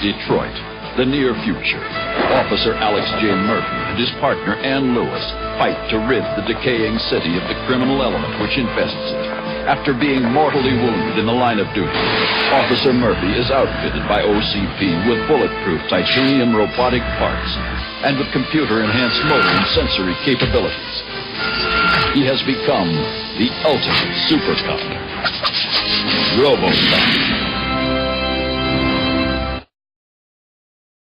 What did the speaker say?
Detroit, the near future. Officer Alex J. Murphy and his partner Ann Lewis fight to rid the decaying city of the criminal element which infests it. After being mortally wounded in the line of duty, Officer Murphy is outfitted by OCP with bulletproof titanium robotic parts and with computer-enhanced motor and sensory capabilities. He has become the ultimate super cop, RoboCop.